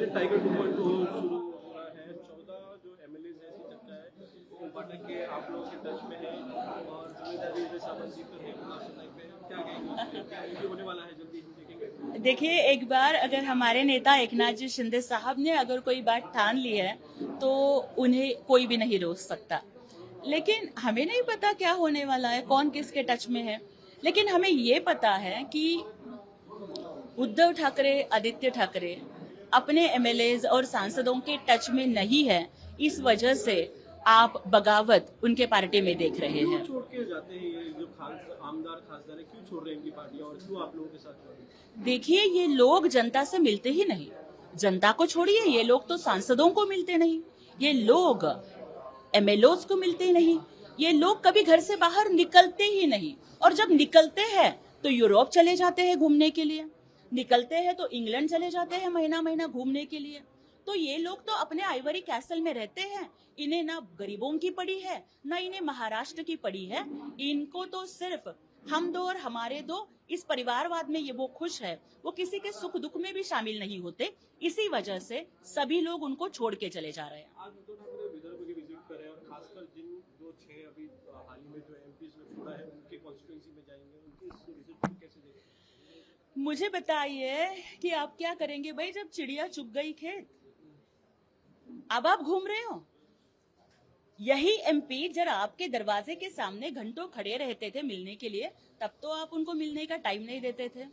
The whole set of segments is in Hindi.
प्रोजेक्ट टाइगर 2.0 शुरू हो रहा है। 14 जो एमएलएज है, ऐसी चर्चा है वो पाठक के आप लोगों के टच में है और जिम्मेदारी जैसा मंत्री तो है पे, क्या कहेंगे उस पे? क्या ये होने वाला है जल्दी हम देखेंगे? देखिए, एक बार अगर हमारे नेता एकनाथ जी शिंदे साहब ने अगर कोई बात ठान ली है तो उन्हें कोई भी नहीं रोक सकता। लेकिन हमें नहीं पता क्या होने वाला है, कौन किसके टच में है। लेकिन हमें ये पता है कि उद्धव ठाकरे, आदित्य ठाकरे अपने एमएलएज और सांसदों के टच में नहीं है। इस वजह से आप बगावत उनके पार्टी में देख रहे हैं। छोड़ के जाते हैं ये जो आमदार खासदार है, क्यों छोड़ रहे हैं इनकी पार्टियां और क्यों आप लोगों के साथ छोड़ रहे हैं? देखिए, ये लोग जनता से मिलते ही नहीं। जनता को छोड़िए, ये लोग तो सांसदों को मिलते नहीं, ये लोग एमएलओज को मिलते नहीं, ये लोग कभी घर से बाहर निकलते ही नहीं। और जब निकलते हैं तो यूरोप चले जाते हैं घूमने के लिए, निकलते हैं तो इंग्लैंड चले जाते हैं महीना महीना घूमने के लिए। तो ये लोग तो अपने आइवरी कैसल में रहते हैं। इन्हें ना गरीबों की पड़ी है, ना इन्हें महाराष्ट्र की पड़ी है। इनको तो सिर्फ हम दो और हमारे दो, इस परिवारवाद में ये वो खुश है। वो किसी के सुख दुख में भी शामिल नहीं होते। इसी वजह से सभी लोग उनको छोड़ के चले जा रहे हैं। आज उद्धव ठाकरे विदर्भ की विजिट कर रहे हैं और खासकर जिन जो 6 अभी हाल ही में जो एमपी ने छोड़ा है उनके कॉन्स्टिट्यूएंसी में जाएंगे, उनकी इस विजिट को कैसे देखेंगे? मुझे बताइए कि आप क्या करेंगे भाई, जब चिड़िया चुग गई खेत, अब आप घूम रहे हो। यही एमपी जरा आपके दरवाजे के सामने घंटों खड़े रहते थे मिलने के लिए, तब तो आप उनको मिलने का टाइम नहीं देते थे।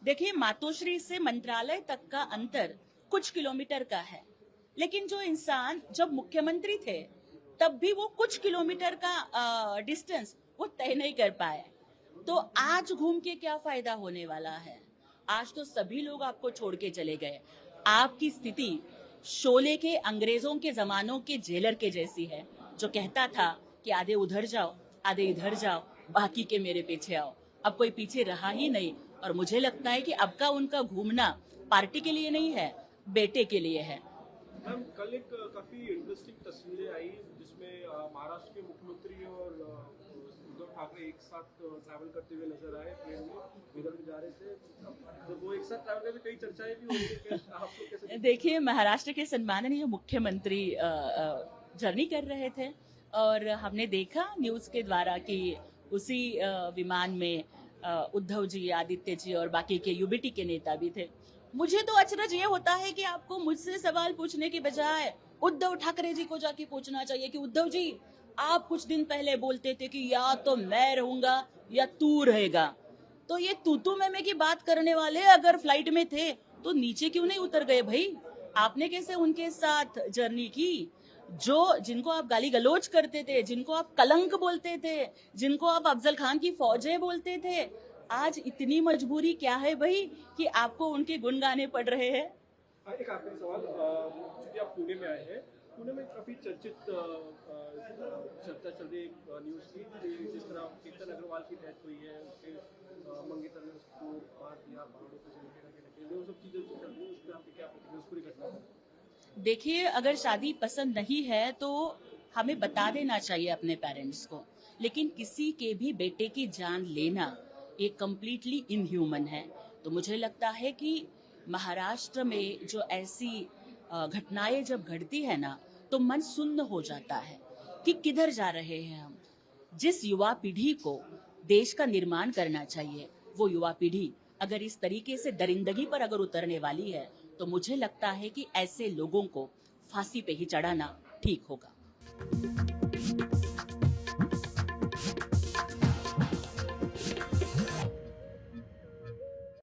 देखिए, मातोश्री से मंत्रालय तक का अंतर कुछ किलोमीटर का है, लेकिन जो इंसान जब मुख्यमंत्री थे तब भी वो कुछ किलोमीटर का डिस्टेंस वो तय नहीं कर पाए। तो आज घूम के क्या फायदा होने वाला है? आज तो सभी लोग आपको छोड़ के चले गए। आपकी स्थिति शोले के अंग्रेजों के जमानों के जेलर के जैसी है, जो कहता था कि आधे उधर जाओ, आधे इधर जाओ, बाकी के मेरे पीछे आओ। अब कोई पीछे रहा ही नहीं। और मुझे लगता है कि अब का उनका घूमना पार्टी के लिए नहीं है, बेटे के लिए है। मैम, कल एक काफी इंटरेस्टिंग तस्वीरें आई जिसमें महाराष्ट्र के मुख्यमंत्री और उद्धव ठाकरे एक साथ ट्रैवल करते हुए नजर आए, ट्रेन में विदर्भ जा रहे थे। तो वो एक साथ ट्रैवल करते, कई चर्चाएं भी हो रही है, आप लोग कैसे? देखिए, महाराष्ट्र के सम्माननीय मुख्यमंत्री जर्नी कर रहे थे और हमने देखा न्यूज के द्वारा कि उसी विमान में उद्धव जी, आदित्य जी और बाकी के यूबीटी के नेता भी थे। मुझे तो अचरज ये होता है कि आपको मुझसे सवाल पूछने की बजाय उद्धव ठाकरे जी को जाके पूछना चाहिए कि उद्धव जी, आप कुछ दिन पहले बोलते थे कि या तो मैं रहूंगा या तू रहेगा। तो ये तू मैं की बात करने वाले अगर फ्लाइट में थे तो नीचे क्यों नहीं उतर गए भाई? आपने कैसे उनके साथ जर्नी की? जिनको आप गाली गलोच करते थे, जिनको आप कलंक बोलते थे, जिनको आप अफजल खान की फौजें बोलते थे, आज इतनी मजबूरी क्या है भाई कि आपको उनके गुण गाने पड़ रहे हैं? एक आखिरी सवाल, क्योंकि आप पुणे में आए हैं, पुणे में काफी चर्चित चर्चा चल रही है न्यूज की, जिस तरह कीर्तन अग्रवाल की डेथ हुई है, उसके मंगेतर ने उसको मार दिया, पहाड़ों पे से नीचे वो सब चीजें चल रही है, उस पर आपकी क्या प्रतिक्रिया, उस पूरी घटना पर? देखिए, अगर शादी पसंद नहीं है तो हमें बता देना चाहिए अपने पेरेंट्स को। लेकिन किसी के भी बेटे की जान लेना ये कम्प्लीटली इनह्यूमन है। तो मुझे लगता है कि महाराष्ट्र में जो ऐसी घटनाएं जब घटती है ना, तो मन सुन्न हो जाता है कि किधर जा रहे हैं हम। जिस युवा पीढ़ी को देश का निर्माण करना चाहिए, वो युवा पीढ़ी अगर इस तरीके से दरिंदगी पर अगर उतरने वाली है, तो मुझे लगता है कि ऐसे लोगों को फांसी पे ही चढ़ाना ठीक होगा।